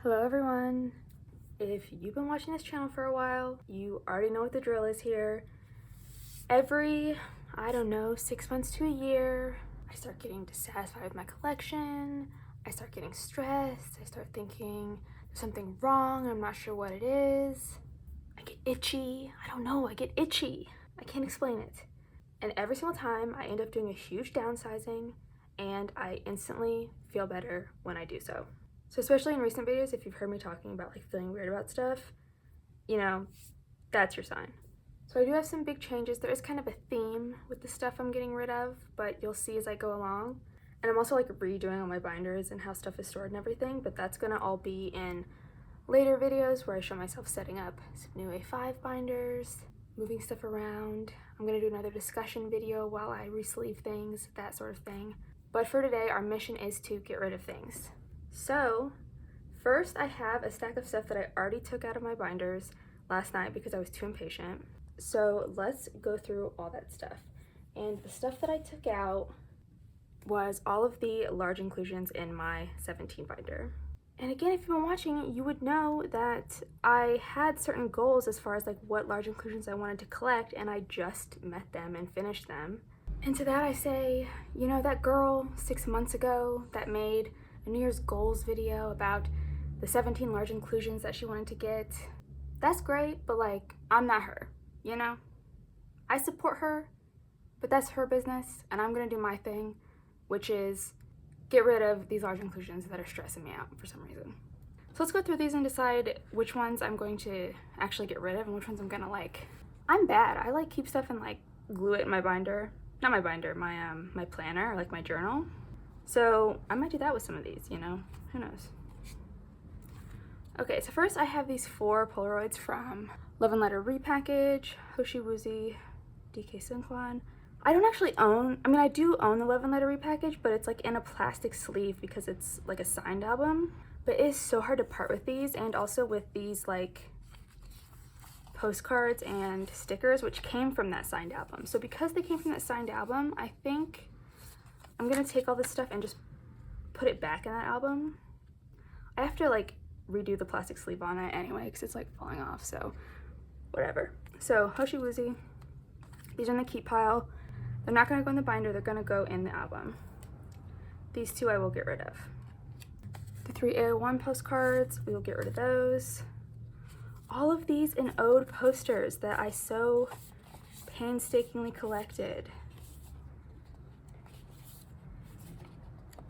Hello everyone. If you've been watching this channel for a while, you already know what the drill is here. Every, I don't know, 6 months to a year, I start getting dissatisfied with my collection. I start getting stressed. I start thinking there's something wrong. I'm not sure what it is. I get itchy. I don't know, I get itchy. I can't explain it. And every single time I end up doing a huge downsizing and I instantly feel better when I do so. So especially in recent videos, if you've heard me talking about like feeling weird about stuff, you know, that's your sign. So I do have some big changes. There is kind of a theme with the stuff I'm getting rid of, but you'll see as I go along. And I'm also like redoing all my binders and how stuff is stored and everything, but that's gonna all be in later videos where I show myself setting up some new A5 binders, moving stuff around. I'm gonna do another discussion video while I re-sleeve things, that sort of thing. But for today, our mission is to get rid of things. So first I have a stack of stuff that I already took out of my binders last night because I was too impatient. So let's go through all that stuff. And the stuff that I took out was all of the large inclusions in my 17 binder. And again, if you've been watching, you would know that I had certain goals as far as like what large inclusions I wanted to collect, and I just met them and finished them. And to that I say, you know, that girl 6 months ago that made a New Year's goals video about the 17 large inclusions that she wanted to get, that's great, but like, I'm not her, you know? I support her, but that's her business, and I'm gonna do my thing, which is get rid of these large inclusions that are stressing me out for some reason. So let's go through these and decide which ones I'm going to actually get rid of and which ones I'm gonna like. I'm bad. I like keep stuff and like glue it in my binder. Not my binder, my planner, or like my journal. So I might do that with some of these, you know, who knows. Okay, so first I have these 4 Polaroids from Love and Letter Repackage, Hoshi Woozy, DK Seungkwan. I don't actually own, I mean I do own the Love and Letter Repackage, but it's like in a plastic sleeve because it's like a signed album. But it is so hard to part with these, and also with these like postcards and stickers which came from that signed album. So because they came from that signed album, I think I'm gonna take all this stuff and just put it back in that album. I have to like redo the plastic sleeve on it anyway because it's like falling off, so whatever. So Hoshi Woozy, these are in the keep pile. They're not gonna go in the binder, they're gonna go in the album. These 2 I will get rid of. The 3 AO1 postcards, we will get rid of those. All of these in ode posters that I so painstakingly collected.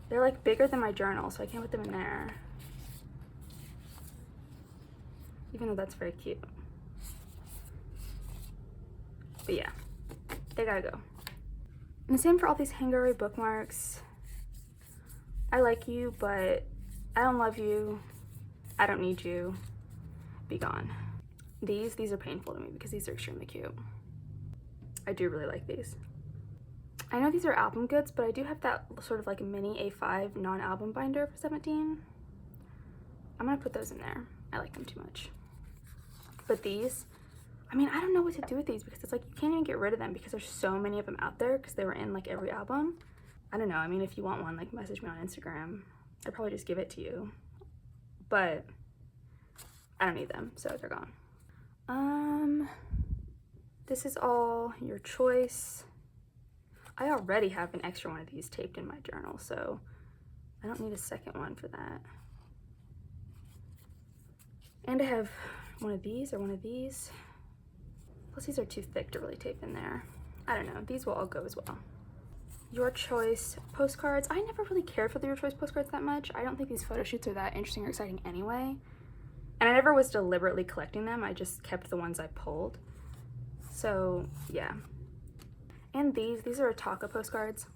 They're like bigger than my journal, so I can't put them in there. Even though that's very cute. But yeah, they gotta go. And the same for all these Hangary bookmarks. I like you, but I don't love you. I don't need you. Be gone. These are painful to me because these are extremely cute. I do really like these. I know these are album goods, but I do have that sort of like mini A5 non-album binder for 17. I'm gonna put those in there. I like them too much. But these, I mean, I don't know what to do with these because it's like you can't even get rid of them because there's so many of them out there because they were in like every album. I don't know. I mean, if you want one, like message me on Instagram. I'd probably just give it to you. But I don't need them, so they're gone. This is all your choice. I already have an extra one of these taped in my journal, so I don't need a second one for that. And I have one of these or one of these. Plus these are too thick to really tape in there. I don't know, these will all go as well. Your Choice postcards. I never really cared for the Your Choice postcards that much. I don't think these photo shoots are that interesting or exciting anyway. And I never was deliberately collecting them. I just kept the ones I pulled. So yeah. And these are Ataka postcards.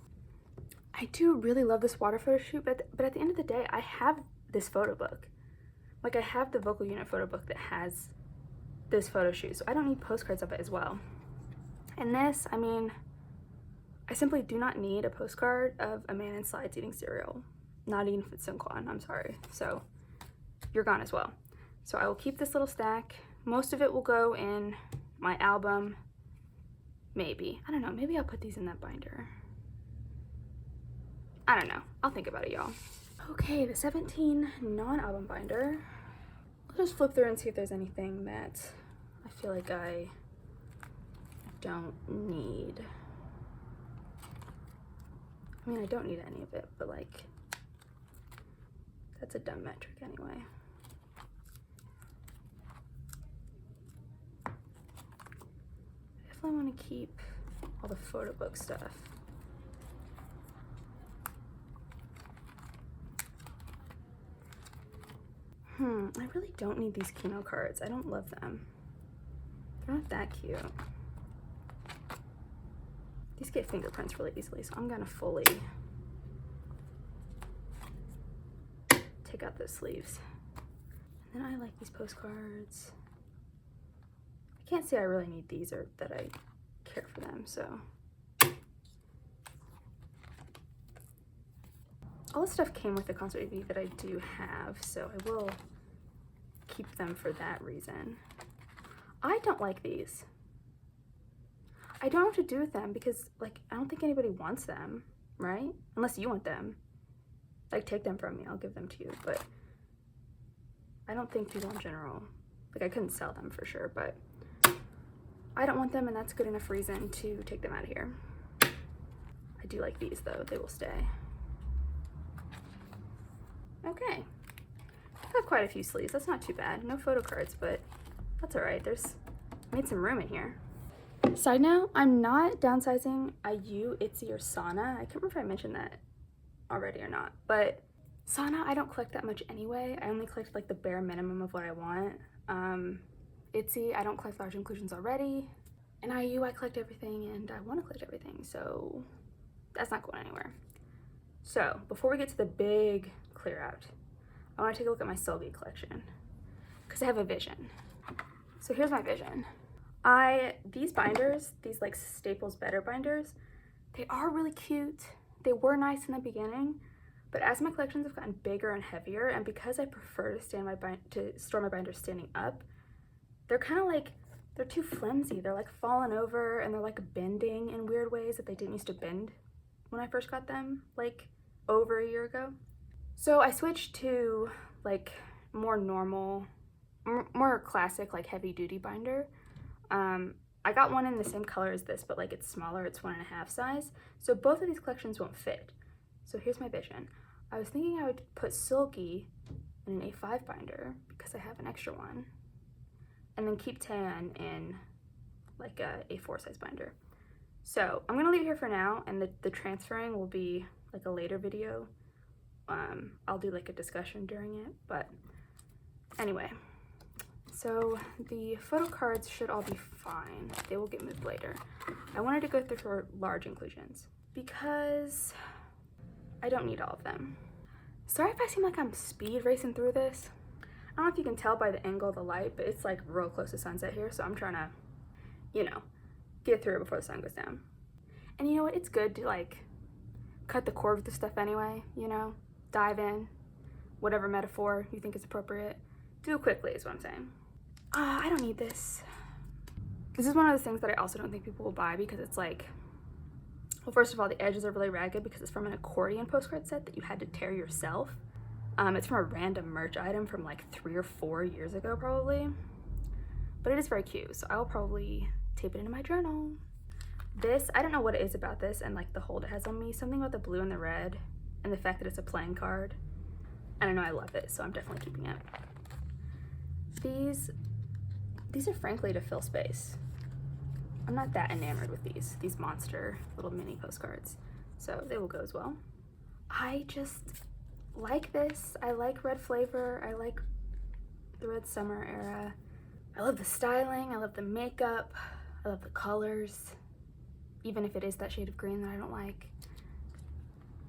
I do really love this water photo shoot, but at the end of the day, I have this photo book. Like I have the vocal unit photo book that has this photo shoot, so I don't need postcards of it as well. And this, I mean, I simply do not need a postcard of a man in slides eating cereal. Not even if it's Seungkwan, I'm sorry. So you're gone as well. So I will keep this little stack. Most of it will go in my album. Maybe. I don't know. Maybe I'll put these in that binder. I don't know. I'll think about it, y'all. Okay, the 17 non-album binder. I'll just flip through and see if there's anything that I feel like I don't need. I mean, I don't need any of it, but like, that's a dumb metric anyway. I definitely want to keep all the photo book stuff. I really don't need these Kino cards. I don't love them. They're not that cute. These get fingerprints really easily, so I'm gonna fully take out those sleeves. And then I like these postcards. I can't say I really need these or that I care for them, so. All this stuff came with the concert EP that I do have, so I will keep them for that reason. I don't like these. I don't know what to do with them because, like, I don't think anybody wants them, right? Unless you want them. Like, take them from me, I'll give them to you, but I don't think people in general, like, I couldn't sell them for sure, but I don't want them, and that's good enough reason to take them out of here. I do like these, though. They will stay. Okay. I've got quite a few sleeves. That's not too bad. No photo cards, but that's all right. Made some room in here. Side note, I'm not downsizing IU, Itsy, or Sana. I can't remember if I mentioned that already or not, but Sana, I don't collect that much anyway. I only collect like the bare minimum of what I want. Itsy, I don't collect large inclusions already. And IU, I collect everything and I want to collect everything, so that's not going anywhere. So before we get to the big clear out, I want to take a look at my Sylvie collection because I have a vision. So here's my vision. These binders, these like Staples Better binders, they are really cute. They were nice in the beginning, but as my collections have gotten bigger and heavier, and because I prefer to store my binders standing up, they're kind of like, they're too flimsy. They're like falling over and they're like bending in weird ways that they didn't used to bend when I first got them, like over a year ago. So I switched to like more normal, more classic, like heavy duty binder. I got one in the same color as this, but like it's smaller, it's 1.5 size. So both of these collections won't fit. So here's my vision. I was thinking I would put Silky in an A5 binder because I have an extra one, and then keep Tan in like a A4 size binder. So I'm gonna leave it here for now, and the transferring will be like a later video. I'll do like a discussion during it, but anyway. So the photo cards should all be fine. They will get moved later. I wanted to go through for large inclusions because I don't need all of them. Sorry if I seem like I'm speed racing through this. I don't know if you can tell by the angle of the light, but it's like real close to sunset here, so I'm trying to, you know, get through it before the sun goes down. And you know what? It's good to like cut the cord with the stuff anyway, you know? Dive in, whatever metaphor you think is appropriate. Do it quickly is what I'm saying. I don't need this. This is one of those things that I also don't think people will buy because it's like, well, first of all, the edges are really ragged because it's from an accordion postcard set that you had to tear yourself. It's from a random merch item from like 3 or 4 years ago probably. But it is very cute, so I will probably tape it into my journal. This, I don't know what it is about this and like the hold it has on me. Something about the blue and the red and the fact that it's a playing card. I don't know, I love it, so I'm definitely keeping it. These are frankly to fill space. I'm not that enamored with these monster little mini postcards, so they will go as well. I just like this. I like red flavor. I like the red summer era. I love the styling. I love the makeup. I love the colors, even if it is that shade of green that I don't like.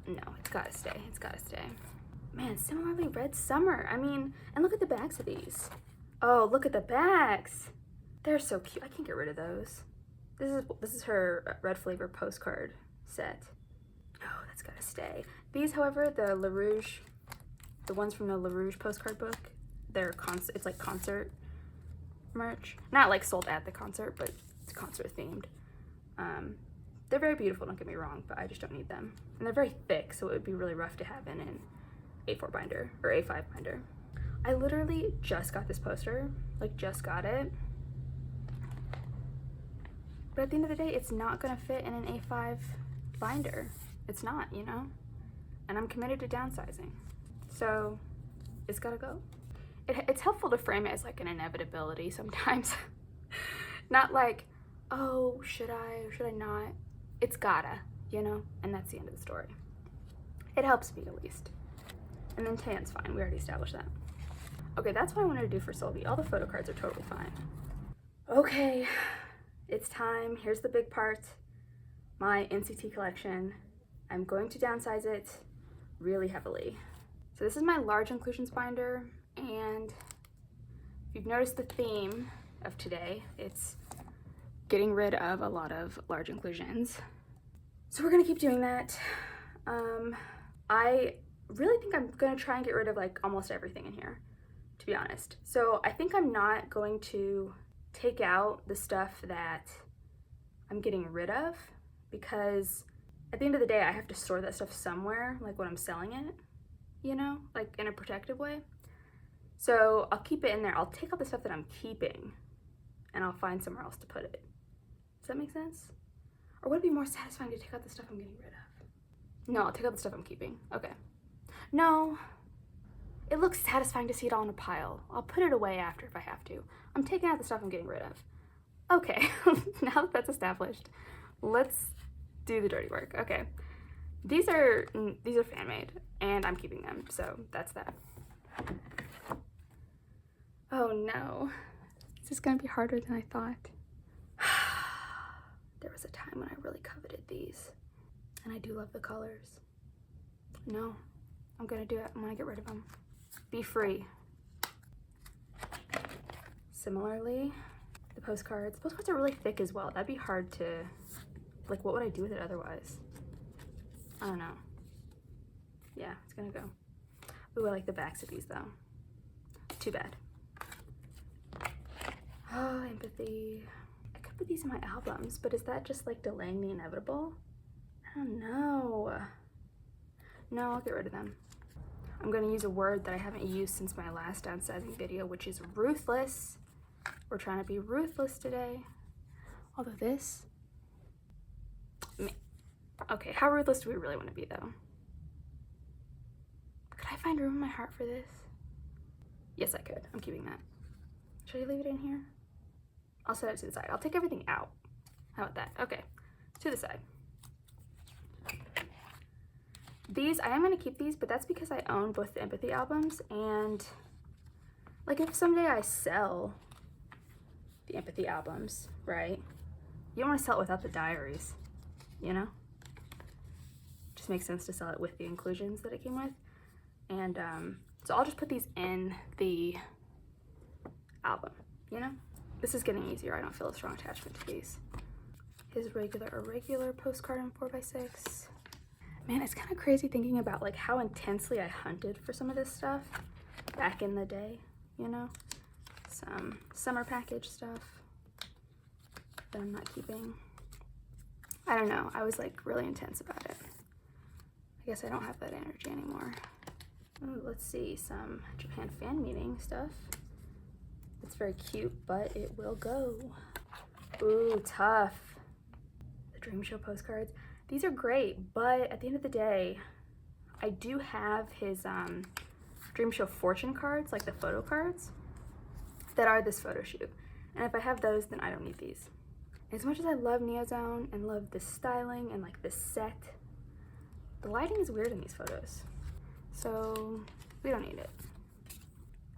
No, it's gotta stay. It's gotta stay. Man, similarly red summer. I mean, and look at the backs of these. Oh, look at the backs. They're so cute. I can't get rid of those. This is her red flavor postcard set. Oh, that's gotta stay. These, however, the La Rouge, the ones from the La Rouge postcard book, it's like concert merch. Not like sold at the concert, but it's concert themed. They're very beautiful, don't get me wrong, but I just don't need them. And they're very thick, so it would be really rough to have in A4 binder or A5 binder. I literally just got this poster, like just got it. But at the end of the day, it's not gonna fit in an A5 binder. It's not, you know? And I'm committed to downsizing. So it's gotta go. It's helpful to frame it as like an inevitability sometimes. Not like, oh, should I or should I not? It's gotta, you know? And that's the end of the story. It helps me at least. And then tan's fine, we already established that. Okay, that's what I wanted to do for Sylvie. All the photo cards are totally fine. Okay, it's time. Here's the big part. My NCT collection. I'm going to downsize it really heavily. So this is my large inclusions binder, and if you've noticed the theme of today, it's getting rid of a lot of large inclusions. So we're gonna keep doing that. I really think I'm gonna try and get rid of like almost everything in here, to be honest. So I think I'm not going to take out the stuff that I'm getting rid of, because at the end of the day, I have to store that stuff somewhere, like when I'm selling it, you know, like in a protective way. So I'll keep it in there. I'll take out the stuff that I'm keeping and I'll find somewhere else to put it. Does that make sense? Or would it be more satisfying to take out the stuff I'm getting rid of? No, I'll take out the stuff I'm keeping. Okay. No, it looks satisfying to see it all in a pile. I'll put it away after if I have to. I'm taking out the stuff I'm getting rid of. Okay, now that that's established, let's do the dirty work. Okay, these are fan made and I'm keeping them, so that's that. Oh no, this is gonna be harder than I thought. There was a time when I really coveted these, and I do love the colors. No, I'm gonna do it. I'm gonna get rid of them. Be free. Similarly, the postcards. The postcards are really thick as well. That'd be hard to, like, what would I do with it otherwise? I don't know. Yeah, it's gonna go. Ooh, I like the backs of these though. Too bad. Oh, empathy. I could put these in my albums, but is that just like delaying the inevitable? I don't know. No, I'll get rid of them. I'm gonna use a word that I haven't used since my last downsizing video, which is ruthless. We're trying to be ruthless today. Although this, okay, how ruthless do we really want to be though? Could I find room in my heart for this? Yes, I could. I'm keeping that. Should I leave it in here? I'll set it to the side. I'll take everything out. How about that? Okay, to the side. These, I am going to keep these, but that's because I own both the Empathy albums, and like if someday I sell the Empathy albums, right? You don't want to sell it without the diaries, you know? Just makes sense to sell it with the inclusions that it came with. And so I'll just put these in the album, you know? This is getting easier. I don't feel a strong attachment to these. His regular, irregular postcard in 4x6. Man, it's kind of crazy thinking about like how intensely I hunted for some of this stuff back in the day, you know? Some summer package stuff that I'm not keeping. I don't know, I was like really intense about it. I guess I don't have that energy anymore. Ooh, let's see, some Japan fan meeting stuff. It's very cute, but it will go. Ooh, tough. The Dream Show postcards. These are great, but at the end of the day, I do have his Dream Show fortune cards, like the photo cards, that are this photo shoot. And if I have those, then I don't need these. As much as I love Neozone and love the styling and like the set, the lighting is weird in these photos. So we don't need it.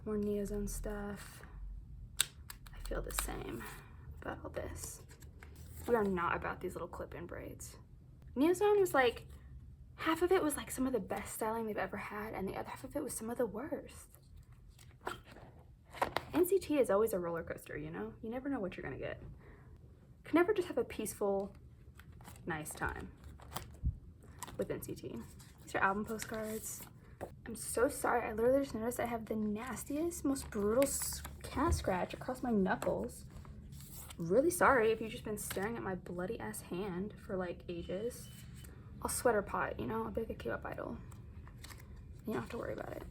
More Neozone stuff. I feel the same about all this. We are not about these little clip-in braids. Neozone was like, half of it was like some of the best styling they've ever had, and the other half of it was some of the worst. NCT is always a roller coaster, you know? You never know what you're gonna get. Can never just have a peaceful, nice time with NCT. These are album postcards. I'm so sorry, I literally just noticed I have the nastiest, most brutal cat scratch across my knuckles. Really sorry if you've just been staring at my bloody ass hand for like ages. I'll sweater pot, you know, I'll be like a K-pop idol. You don't have to worry about it.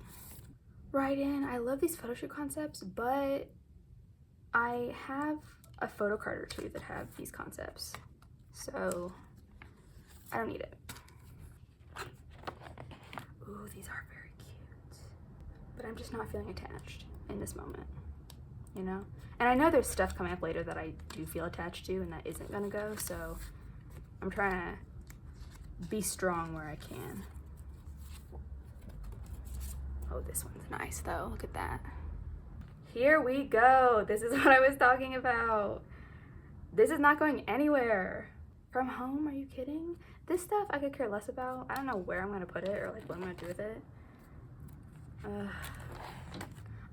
Right in. I love these photo shoot concepts, but I have a photo card or two that have these concepts, so I don't need it. Ooh, these are very cute, but I'm just not feeling attached in this moment, you know? And I know there's stuff coming up later that I do feel attached to and that isn't gonna go, so I'm trying to be strong where I can. Oh, this one's nice though, look at that. Here we go. This is what I was talking about. This is not going anywhere. From home, are you kidding? This stuff I could care less about. I don't know where I'm gonna put it or like what I'm gonna do with it. I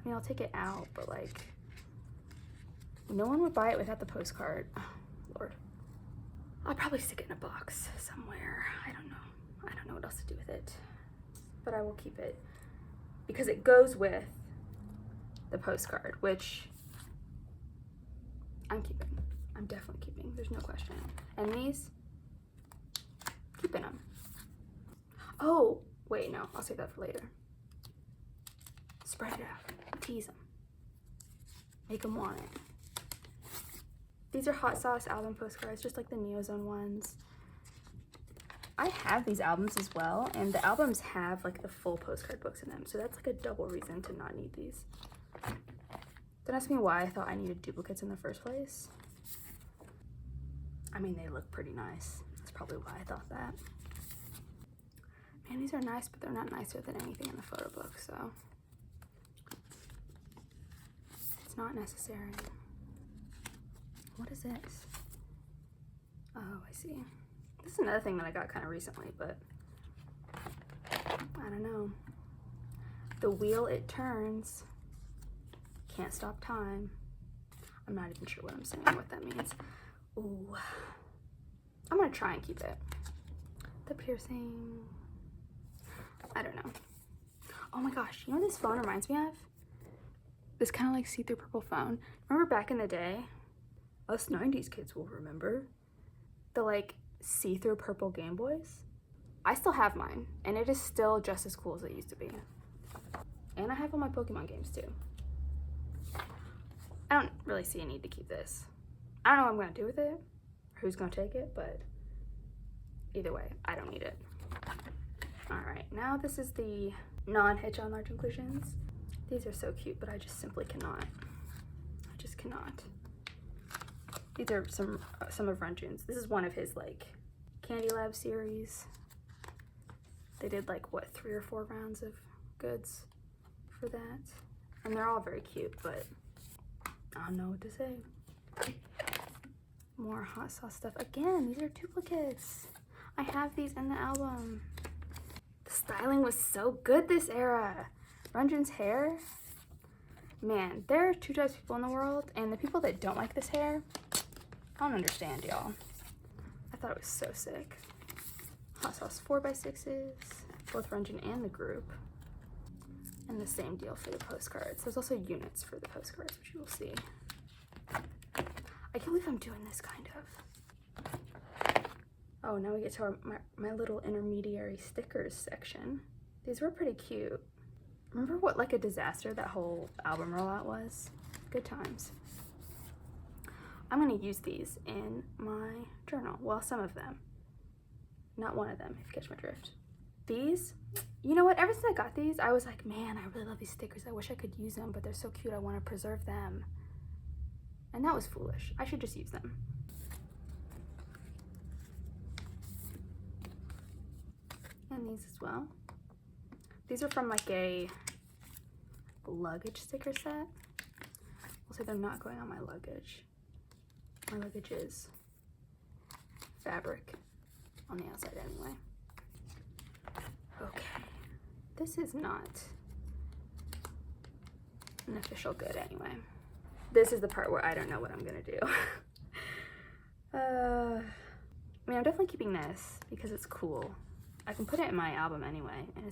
mean, I'll take it out, but like, no one would buy it without the postcard. Oh, Lord. I'll probably stick it in a box somewhere. I don't know. I don't know what else to do with it, but I will keep it because it goes with the postcard, which I'm keeping. I'm definitely keeping. There's no question. And these, keeping them. Oh, wait, no. I'll save that for later. Spread it out. Tease them. Make them want it. These are Hot Sauce album postcards, just like the Neozone ones. I have these albums as well, and the albums have like the full postcard books in them, so that's like a double reason to not need these. Don't ask me why I thought I needed duplicates in the first place. I mean, they look pretty nice. That's probably why I thought that. Man, these are nice, but they're not nicer than anything in the photo book, so it's not necessary. What is this? Oh, I see. This is another thing that I got kind of recently, but I don't know. The wheel it turns. Can't stop time. I'm not even sure what I'm saying, what that means. Ooh. I'm gonna try and keep it. The piercing. I don't know. Oh my gosh, you know what this phone reminds me of? This kind of like see-through purple phone. Remember back in the day? Us 90s kids will remember. The like see-through purple Game Boys? I still have mine, and it is still just as cool as it used to be. And I have all my Pokemon games too. I don't really see a need to keep this. I don't know what I'm gonna do with it, or who's gonna take it, but either way, I don't need it. All right, now this is the non-hitch on large inclusions. These are so cute, but I just simply cannot. I just cannot. These are some of Runjun's. This is one of his like Candy Lab series. They did like what, 3 or 4 rounds of goods for that, and they're all very cute, but I don't know what to say. More hot sauce stuff. Again, these are duplicates. I have these in the album. The styling was so good this era. Runjun's hair. Man, there are 2 types of people in the world, and the people that don't like this hair, I don't understand, y'all. I thought it was so sick. Hot sauce 4x6s, both Runjun and the group. And the same deal for the postcards. There's also units for the postcards, which you will see. I can't believe I'm doing this, kind of. Oh, now we get to my little intermediary stickers section. These were pretty cute. Remember what like a disaster that whole album rollout was? Good times. I'm gonna use these in my journal. Well, some of them. Not one of them, if you catch my drift. These, you know what, ever since I got these, I was like, man, I really love these stickers. I wish I could use them, but they're so cute, I wanna preserve them. And that was foolish. I should just use them. And these as well. These are from like a luggage sticker set. We'll say they're not going on my luggage. My luggage is fabric on the outside anyway. Okay, this is not an official good anyway. This is the part where I don't know what I'm gonna do. I mean, I'm definitely keeping this because it's cool. I can put it in my album anyway, and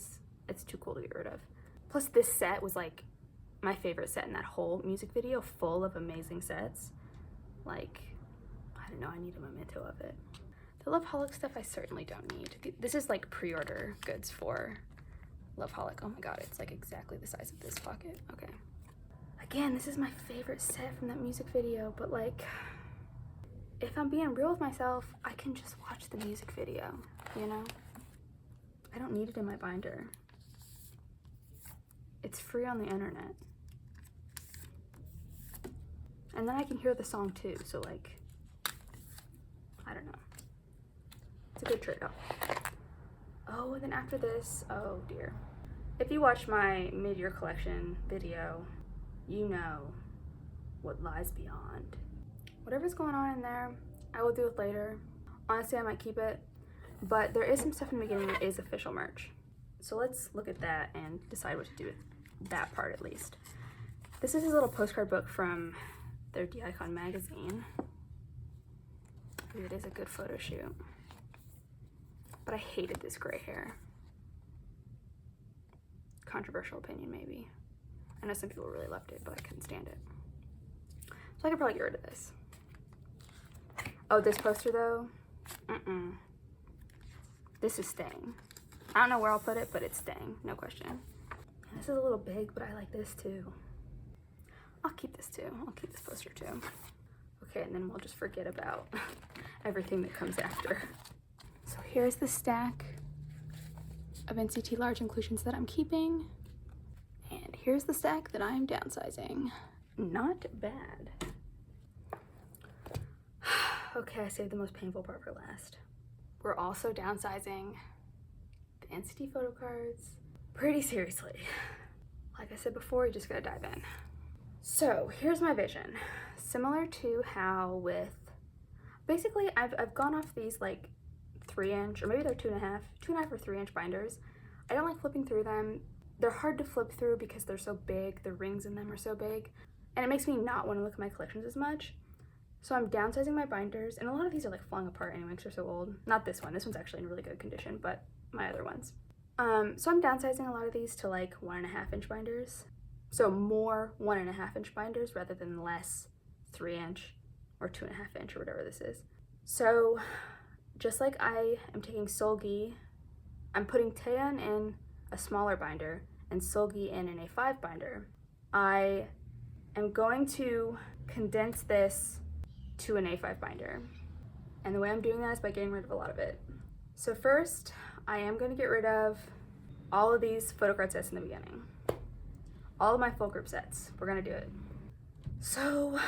it's too cool to get rid of. Plus, this set was like my favorite set in that whole music video, full of amazing sets. Like, I don't know, I need a memento of it. The Loveholic stuff I certainly don't need. This is like pre-order goods for Loveholic. Oh my god, it's like exactly the size of this pocket. Okay. Again, this is my favorite set from that music video, but like, if I'm being real with myself, I can just watch the music video, you know? I don't need it in my binder. It's free on the internet. And then I can hear the song too, so like, I don't know. It's a good trade-off. Oh, and then after this, oh dear. If you watch my mid-year collection video, you know what lies beyond. Whatever's going on in there, I will do it later. Honestly, I might keep it, but there is some stuff in the beginning that is official merch. So let's look at that and decide what to do with that part at least. This is his little postcard book from their D-Icon magazine. It is a good photo shoot. But I hated this gray hair. Controversial opinion, maybe. I know some people really loved it, but I couldn't stand it. So I could probably get rid of this. Oh, this poster though? This is staying. I don't know where I'll put it, but it's staying, no question. And this is a little big, but I like this too. I'll keep this too. I'll keep this poster too. Okay, and then we'll just forget about everything that comes after. So here's the stack of NCT large inclusions that I'm keeping. And here's the stack that I'm downsizing. Not bad. Okay, I saved the most painful part for last. We're also downsizing the NCT photo cards pretty seriously. Like I said before, you just gotta dive in. So here's my vision. Similar to how with, basically I've gone off these like 3-inch, or maybe they're 2.5 or 3-inch binders. I don't like flipping through them. They're hard to flip through because they're so big, the rings in them are so big, and it makes me not want to look at my collections as much. So I'm downsizing my binders, and a lot of these are like falling apart anyway because they're so old. Not this one, this one's actually in really good condition, but my other ones. So I'm downsizing a lot of these to like 1.5-inch binders. So more 1.5-inch binders rather than less 3-inch or 2.5-inch or whatever this is. So just like I am taking Solgi, I'm putting Taeyeon in a smaller binder and Solgi in an A5 binder. I am going to condense this to an A5 binder. And the way I'm doing that is by getting rid of a lot of it. So first, I am going to get rid of all of these photocard sets in the beginning. All of my full group sets. We're going to do it. So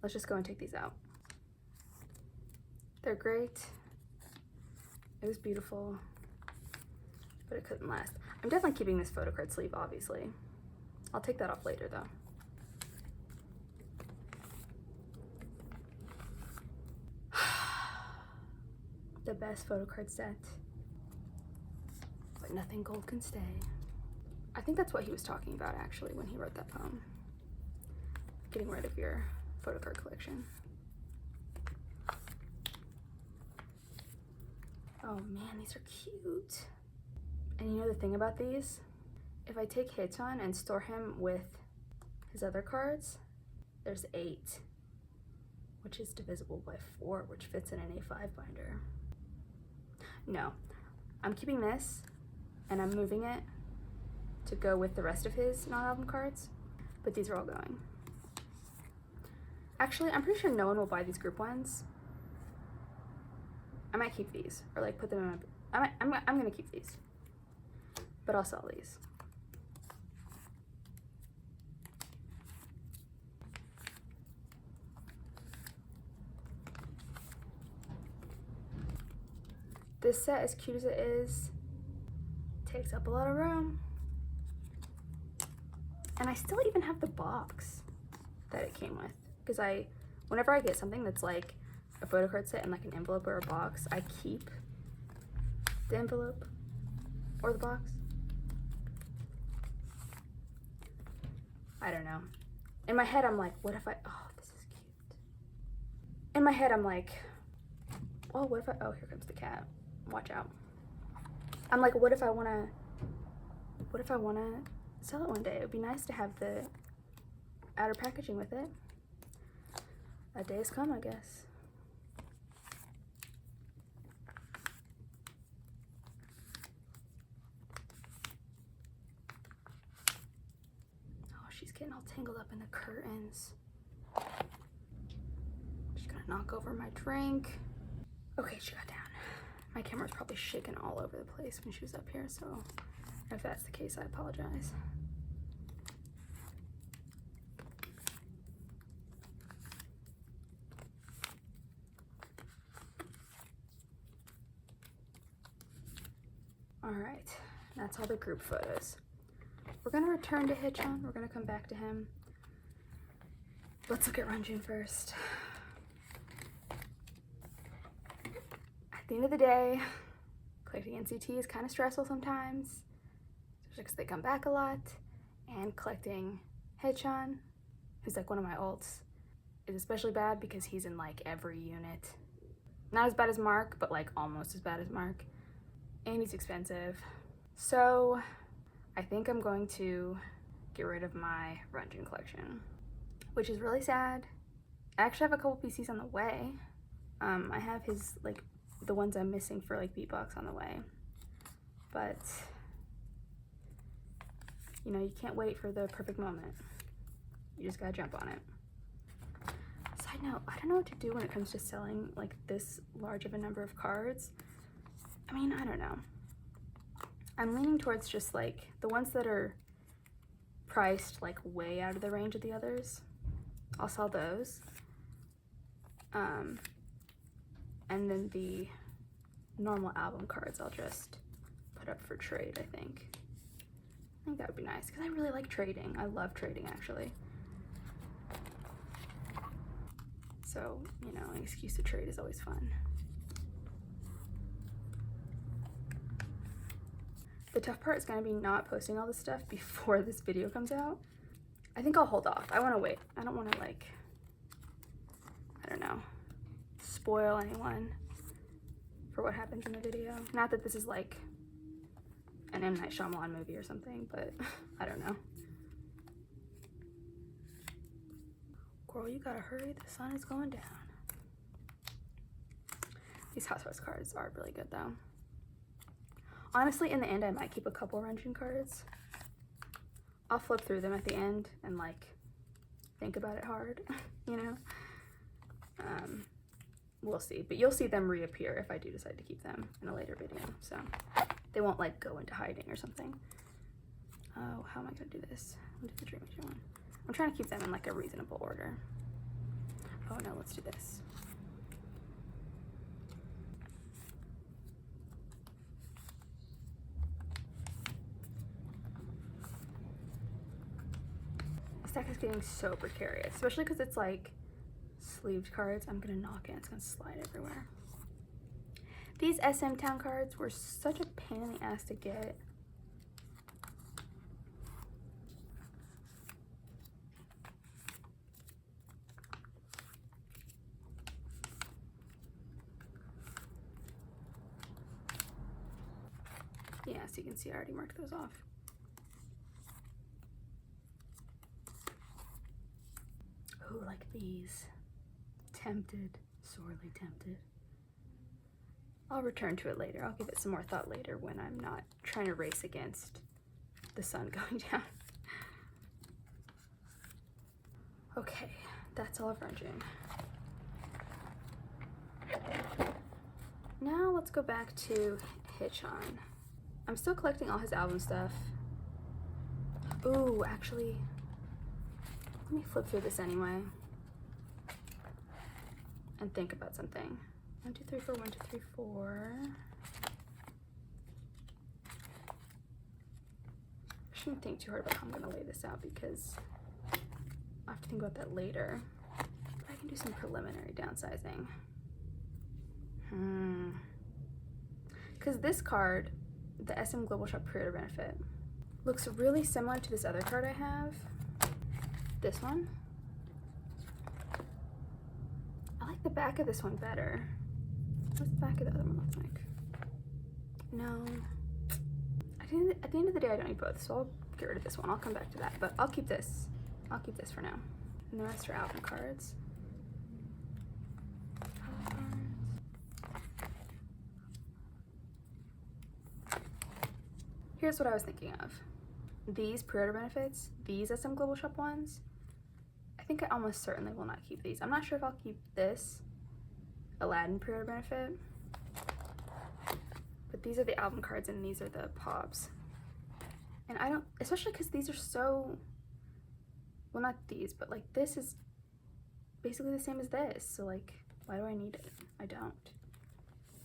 let's just go and take these out. They're great. It was beautiful, but it couldn't last. I'm definitely keeping this photocard sleeve, obviously. I'll take that off later though. The best photocard set, but nothing gold can stay. I think that's what he was talking about actually when he wrote that poem. Getting rid of your photocard collection. Oh man, these are cute. And you know the thing about these? If I take Haeton and store him with his other cards, there's 8, which is divisible by 4, which fits in an A5 binder. No, I'm keeping this and I'm moving it to go with the rest of his non-album cards, but these are all going. Actually, I'm pretty sure no one will buy these group ones. I might keep these, or like put them in my, I'm gonna keep these, but I'll sell these. This set, as cute as it is, takes up a lot of room. And I still even have the box that it came with. Because whenever I get something that's like a photocard set in like an envelope or a box, I keep the envelope or the box. I don't know. In my head, I'm like, what if I, oh, this is cute. In my head, I'm like, oh, what if I, oh, here comes the cat. Watch out. I'm like, what if I wanna sell it one day? It would be nice to have the outer packaging with it. A day has come, I guess. tangled up in the curtains. Just gonna knock over my drink. Okay, she got down. My camera's probably shaking all over the place when she was up here, so if that's the case, I apologize. All right, that's all the group photos. We're gonna return to Hichon. We're gonna come back to him. Let's look at Ranjun first. At the end of the day, collecting NCT is kind of stressful sometimes, especially because they come back a lot. And collecting Hichon, who's like one of my ults, is especially bad because he's in like every unit. Not as bad as Mark, but like almost as bad as Mark. And he's expensive. So I think I'm going to get rid of my Ranjun collection, which is really sad. I actually have a couple PCs on the way. I have his, like, the ones I'm missing for like beatbox on the way. But, you know, you can't wait for the perfect moment. You just gotta jump on it. Side note, I don't know what to do when it comes to selling like this large of a number of cards. I mean, I don't know. I'm leaning towards just like the ones that are priced like way out of the range of the others. I'll sell those. And then the normal album cards I'll just put up for trade, I think. I think that would be nice because I really like trading. I love trading actually. So, you know, an excuse to trade is always fun. The tough part is going to be not posting all this stuff before this video comes out. I think I'll hold off. I want to wait. I don't want to like, I don't know, spoil anyone for what happens in the video. Not that this is like an M. Night Shyamalan movie or something, but I don't know. Girl, you gotta hurry. The sun is going down. These Housewives cards are really good though. Honestly, in the end, I might keep a couple Ranjun cards. I'll flip through them at the end and like think about it hard, you know? We'll see, but you'll see them reappear if I do decide to keep them in a later video, so they won't like go into hiding or something. Oh, how am I gonna do this? I'll do the Dream Agent one. I'm trying to keep them in like a reasonable order. Oh no, let's do this. This deck is getting so precarious, especially because it's like sleeved cards. I'm gonna knock it, it's gonna slide everywhere. These SM Town cards were such a pain in the ass to get. Yeah, so you can see I already marked those off. Ooh, like these. Tempted, sorely tempted. I'll return to it later. I'll give it some more thought later when I'm not trying to race against the sun going down. Okay, that's all of Ranjun. Now let's go back to Hichon. I'm still collecting all his album stuff. Ooh, actually, let me flip through this anyway and think about something. 1, 2, 3, 4, 1, 2, 3, 4. I shouldn't think too hard about how I'm gonna lay this out because I'll have to think about that later. But I can do some preliminary downsizing. Because this card, the SM Global Shop Pre-Order Benefit, looks really similar to this other card I have. This one. I like the back of this one better. What's the back of the other one look like? No. At the end of the day, I don't need both, so I'll get rid of this one. I'll come back to that, but I'll keep this. I'll keep this for now. And the rest are album cards. Here's what I was thinking of. these pre-order benefits, these SM Global Shop ones, I think I almost certainly will not keep these. I'm not sure if I'll keep this Aladdin pre-order benefit, but these are the album cards and these are the pops. And I don't, especially because these are so, well, not these, but like this is basically the same as this. So like, why do I need it? I don't.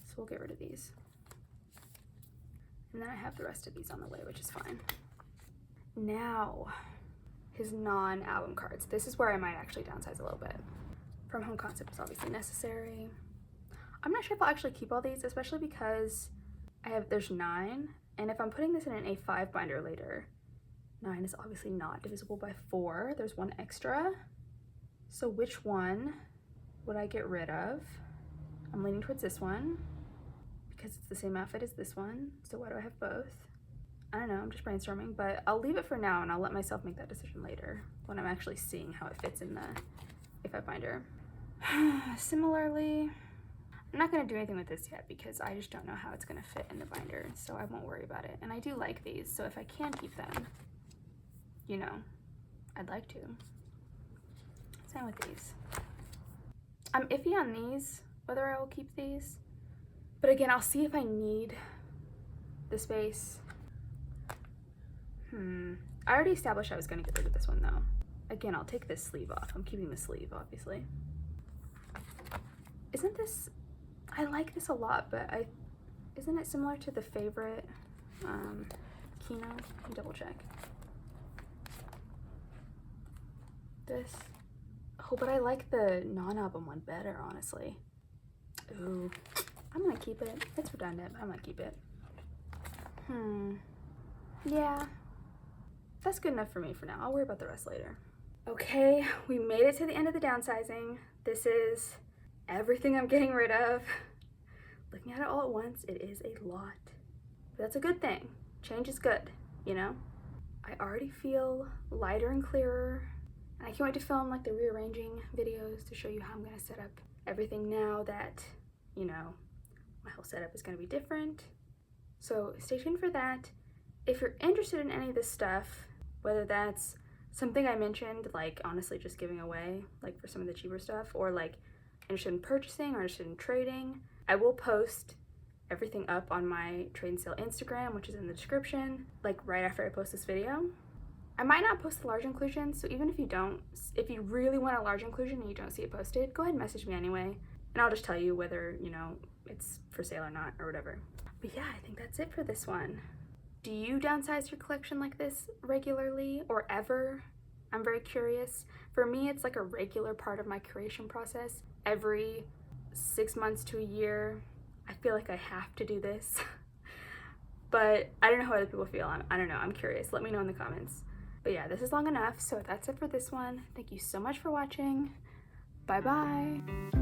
So we'll get rid of these. And then I have the rest of these on the way, which is fine. Now, his non-album cards. This is where I might actually downsize a little bit. From Home Concept is obviously necessary. I'm not sure if I'll actually keep all these, especially because there's 9, and if I'm putting this in an A5 binder later, 9 is obviously not divisible by 4. There's 1 extra. So which one would I get rid of? I'm leaning towards this one because it's the same outfit as this one. So why do I have both? I don't know, I'm just brainstorming, but I'll leave it for now and I'll let myself make that decision later when I'm actually seeing how it fits in the A5 binder. Similarly, I'm not gonna do anything with this yet because I just don't know how it's gonna fit in the binder, so I won't worry about it. And I do like these, so if I can keep them, you know, I'd like to. Same with these. I'm iffy on these, whether I will keep these. But again, I'll see if I need the space. I already established I was gonna get rid of this one though. Again, I'll take this sleeve off. I'm keeping the sleeve, obviously. Isn't this, I like this a lot, but isn't it similar to the favorite Kino? Let me double check. This, oh, but I like the non-album one better, honestly. Ooh, I'm gonna keep it. It's redundant, but I'm gonna keep it. Yeah, that's good enough for me for now. I'll worry about the rest later. Okay, we made it to the end of the downsizing. This is everything I'm getting rid of. Looking at it all at once, it is a lot. But that's a good thing. Change is good, you know? I already feel lighter and clearer. And I can't wait to film like the rearranging videos to show you how I'm gonna set up everything now that, you know, my whole setup is gonna be different. So stay tuned for that. If you're interested in any of this stuff, whether that's something I mentioned, like honestly just giving away, like for some of the cheaper stuff, or like interested in purchasing or interested in trading, I will post everything up on my trade and sale Instagram, which is in the description, like right after I post this video. I might not post the large inclusion, so even if you really want a large inclusion and you don't see it posted, go ahead and message me anyway, and I'll just tell you whether, you know, it's for sale or not or whatever. But yeah, I think that's it for this one. Do you downsize your collection like this regularly or ever? I'm very curious. For me, it's like a regular part of my creation process. Every 6 months to a year, I feel like I have to do this. But I don't know how other people feel. I don't know, I'm curious. Let me know in the comments. But yeah, this is long enough, so that's it for this one. Thank you so much for watching. Bye bye.